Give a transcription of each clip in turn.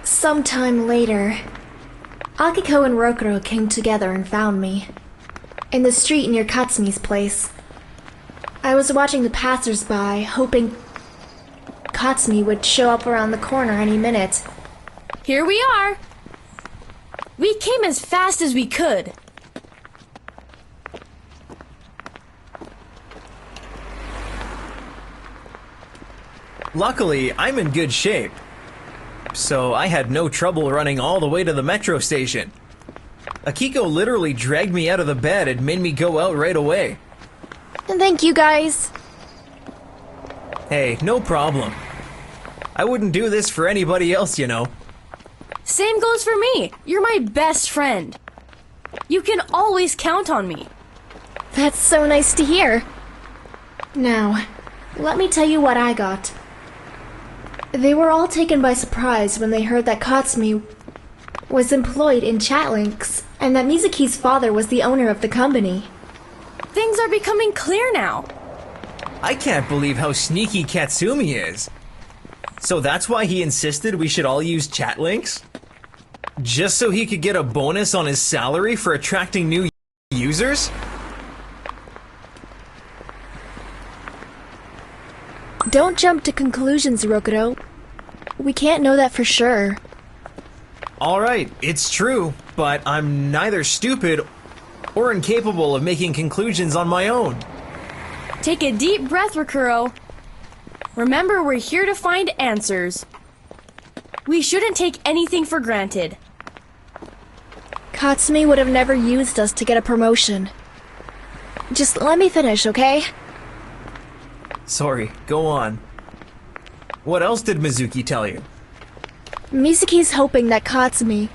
Sometime later, Akiko and Rokuro came together and found me. In the street near Katsumi's place. I was watching the passers-by, hoping Katsumi would show up around the corner any minute. Here we are! We came as fast as we could. Luckily, I'm in good shape. So I had no trouble running all the way to the metro station. Akiko literally dragged me out of the bed and made me go out right away. Thank you, guys. Hey, no problem. I wouldn't do this for anybody else, you know. Same goes for me. You're my best friend. You can always count on me. That's so nice to hear. Now, let me tell you what I got. They were all taken by surprise when they heard that Katsumi was employed in ChatLinx and that Mizuki's father was the owner of the company. Things are becoming clear now. I can't believe how sneaky Katsumi is. So that's why he insisted we should all use ChatLinx? Just so he could get a bonus on his salary for attracting new users? Don't jump to conclusions, Rokuro. We can't know that for sure. Alright, it's true, but I'm neither stupid or incapable of making conclusions on my own. Take a deep breath, Rokuro. Remember, we're here to find answers. We shouldn't take anything for granted. Katsumi would have never used us to get a promotion. Just let me finish, okay? Sorry, go on. What else did Mizuki tell you? Mizuki's hoping that Katsumi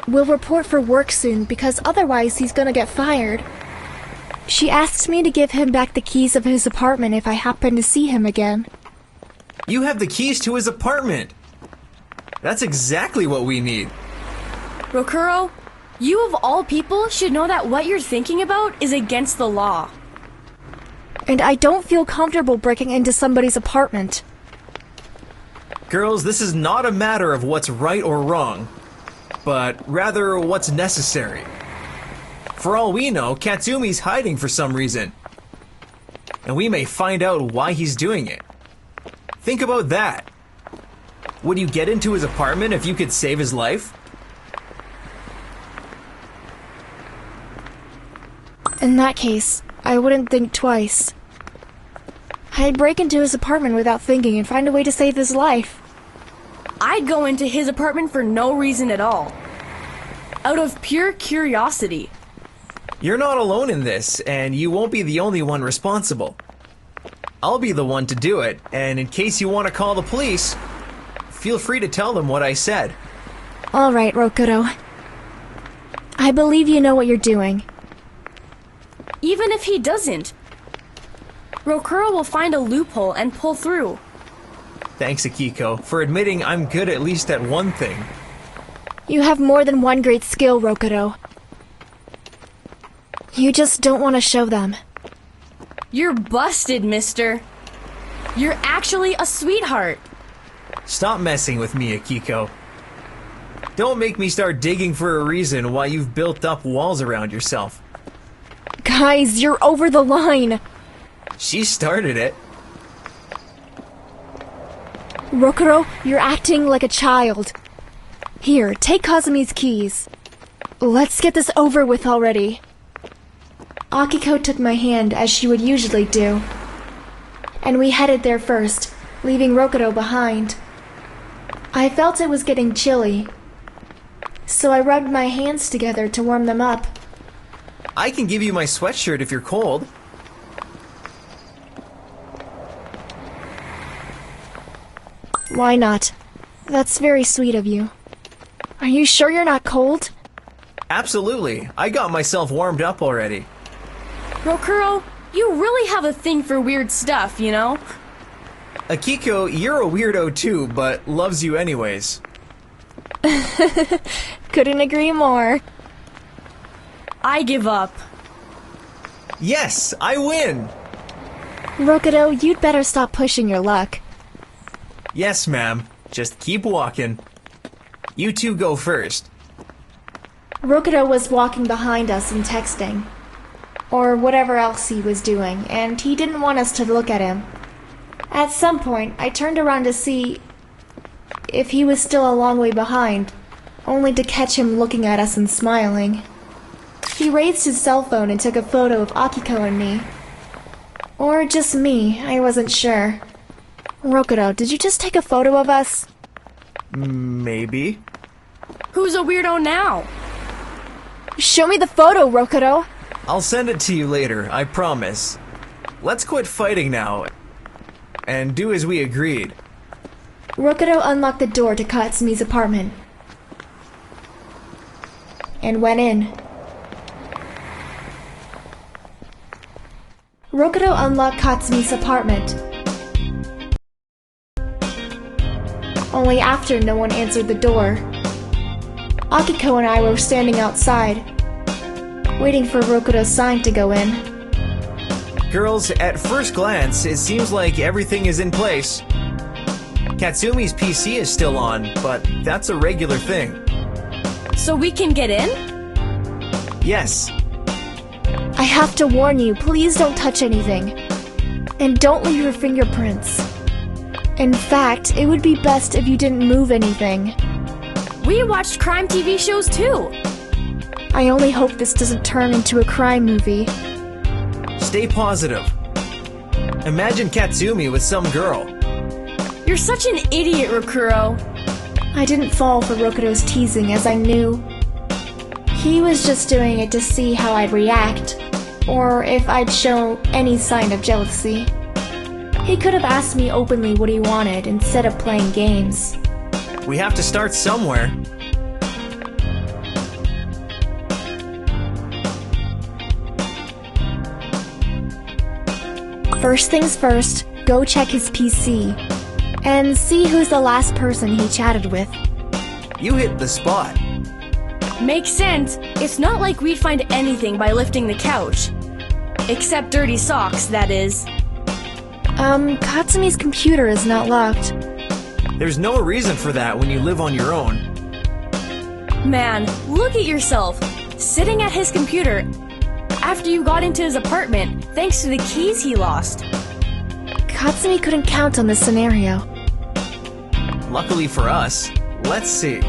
will report for work soon because otherwise he's gonna get fired. She asked me to give him back the keys of his apartment if I happen to see him again. You have the keys to his apartment! That's exactly what we need. Rokuro, you of all people should know that what you're thinking about is against the law. And I don't feel comfortable breaking into somebody's apartment. Girls, this is not a matter of what's right or wrong, but rather what's necessary. For all we know, Katsumi's hiding for some reason. And we may find out why he's doing it. Think about that. Would you get into his apartment if you could save his life? In that case, I wouldn't think twice. I'd break into his apartment without thinking and find a way to save his life. I'd go into his apartment for no reason at all. Out of pure curiosity. You're not alone in this, and you won't be the only one responsible. I'll be the one to do it, and in case you want to call the police, feel free to tell them what I said. All right, Rokuro. I believe you know what you're doing. Even if he doesn't, Rokuro will find a loophole and pull through. Thanks, Akiko, for admitting I'm good at least at one thing. You have more than one great skill, Rokuro. You just don't want to show them. You're busted, mister. You're actually a sweetheart. Stop messing with me, Akiko. Don't make me start digging for a reason why you've built up walls around yourself. Guys, you're over the line. She started it. Rokuro, you're acting like a child. Here, take Kazumi's keys. Let's get this over with already. Akiko took my hand as she would usually do. And we headed there first, leaving Rokuro behind. I felt it was getting chilly, so I rubbed my hands together to warm them up. I can give you my sweatshirt if you're cold. Why not? That's very sweet of you. Are you sure you're not cold? Absolutely. I got myself warmed up already. Rokuro, you really have a thing for weird stuff, you know? Akiko, you're a weirdo too, but loves you anyways. Couldn't agree more. I give up. Yes, I win! Rokuro, you'd better stop pushing your luck. Yes, ma'am. Just keep walking. You two go first. Rokudo was walking behind us and texting. Or whatever else he was doing, and he didn't want us to look at him. At some point, I turned around to see if he was still a long way behind, only to catch him looking at us and smiling. He raised his cell phone and took a photo of Akiko and me. Or just me, I wasn't sure. Rokudo, did you just take a photo of us? Maybe. Who's a weirdo now? Show me the photo, Rokudo! I'll send it to you later, I promise. Let's quit fighting now, and do as we agreed. Rokudo unlocked the door to Katsumi's apartment and went in. Rokudo unlocked Katsumi's apartment. Only after no one answered the door. Akiko and I were standing outside, waiting for Rokudo's sign to go in. Girls, at first glance, it seems like everything is in place. Katsumi's PC is still on, but that's a regular thing. So we can get in? Yes. I have to warn you, please don't touch anything. And don't leave your fingerprints. In fact, it would be best if you didn't move anything. We watched crime TV shows too. I only hope this doesn't turn into a crime movie. Stay positive. Imagine Katsumi with some girl. You're such an idiot, Rokuro. I didn't fall for Rokudo's teasing as I knew. He was just doing it to see how I'd react, or if I'd show any sign of jealousy. He could have asked me openly what he wanted instead of playing games. We have to start somewhere. First things first, go check his PC and see who's the last person he chatted with. You hit the spot. Makes sense. It's not like we'd find anything by lifting the couch. Except dirty socks, that is. Katsumi's computer is not locked. There's no reason for that when you live on your own. Man, look at yourself. Sitting at his computer after you got into his apartment thanks to the keys he lost. Katsumi couldn't count on this scenario. Luckily for us, let's see.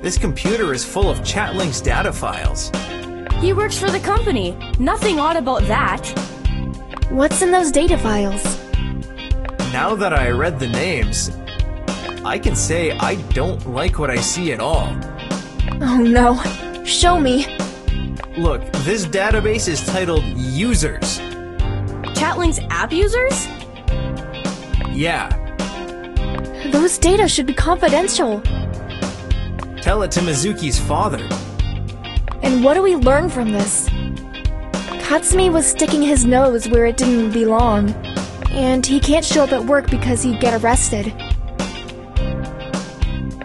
This computer is full of ChatLinx data files. He works for the company. Nothing odd about that. What's in those data files? Now that I read the names, I can say I don't like what I see at all. Oh no. Show me. Look, this database is titled Users. ChatLinx app users? Yeah. Those data should be confidential. Tell it to Mizuki's father. And what do we learn from this? Katsumi was sticking his nose where it didn't belong, and he can't show up at work because he'd get arrested.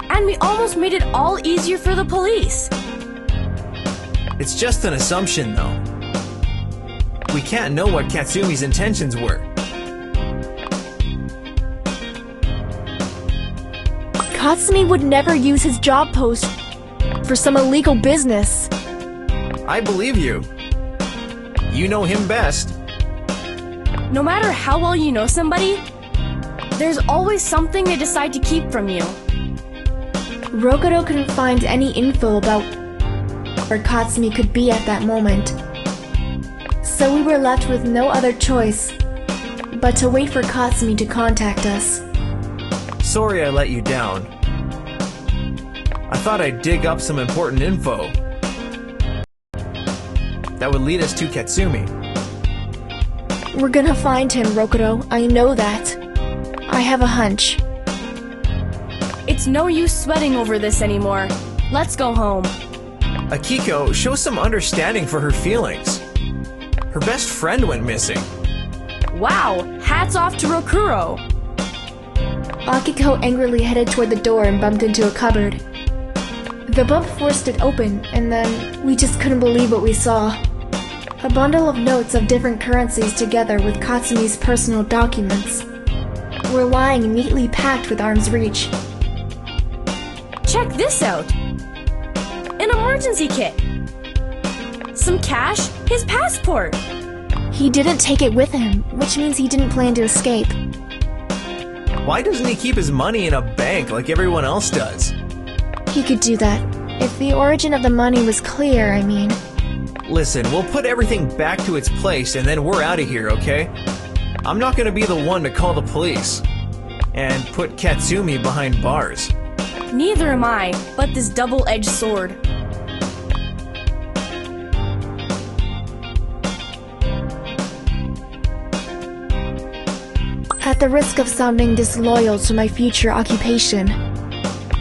And we almost made it all easier for the police. It's just an assumption, though. We can't know what Katsumi's intentions were. Katsumi would never use his job post for some illegal business. I believe you. You know him best. No matter how well you know somebody, there's always something they decide to keep from you. Rokudo couldn't find any info about where Katsumi could be at that moment. So we were left with no other choice but to wait for Katsumi to contact us. Sorry I let you down. I thought I'd dig up some important info that would lead us to Katsumi. We're gonna find him, Rokudo. I know that. I have a hunch. It's no use sweating over this anymore. Let's go home. Akiko, show some understanding for her feelings. Her best friend went missing. Wow, hats off to Rokuro. Akiko angrily headed toward the door and bumped into a cupboard. The bump forced it open, and then we just couldn't believe what we saw. A bundle of notes of different currencies together with Katsumi's personal documents were lying neatly packed with arm's reach. check this out. An emergency kit. Some cash, his passport. He didn't take it with him, which means he didn't plan to escape. Why doesn't he keep his money in a bank like everyone else does? He could do that. If the origin of the money was clear, I mean. Listen, we'll put everything back to its place and then we're out of here, okay? I'm not gonna be the one to call the police and put Katsumi behind bars. Neither am I, but this double-edged sword. At the risk of sounding disloyal to my future occupation,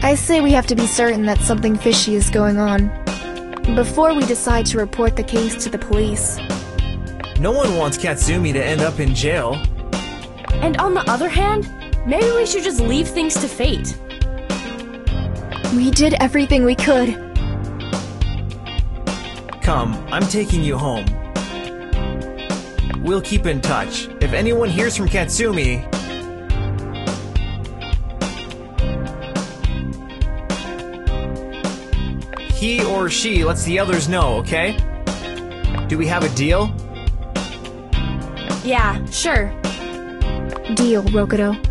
I say we have to be certain that something fishy is going on before we decide to report the case to the police. No one wants Katsumi to end up in jail. And on the other hand, maybe we should just leave things to fate. We did everything we could. Come, I'm taking you home. We'll keep in touch. If anyone hears from Katsumi, he or she lets the others know, okay? Do we have a deal? Yeah, sure. Deal, Rokudo.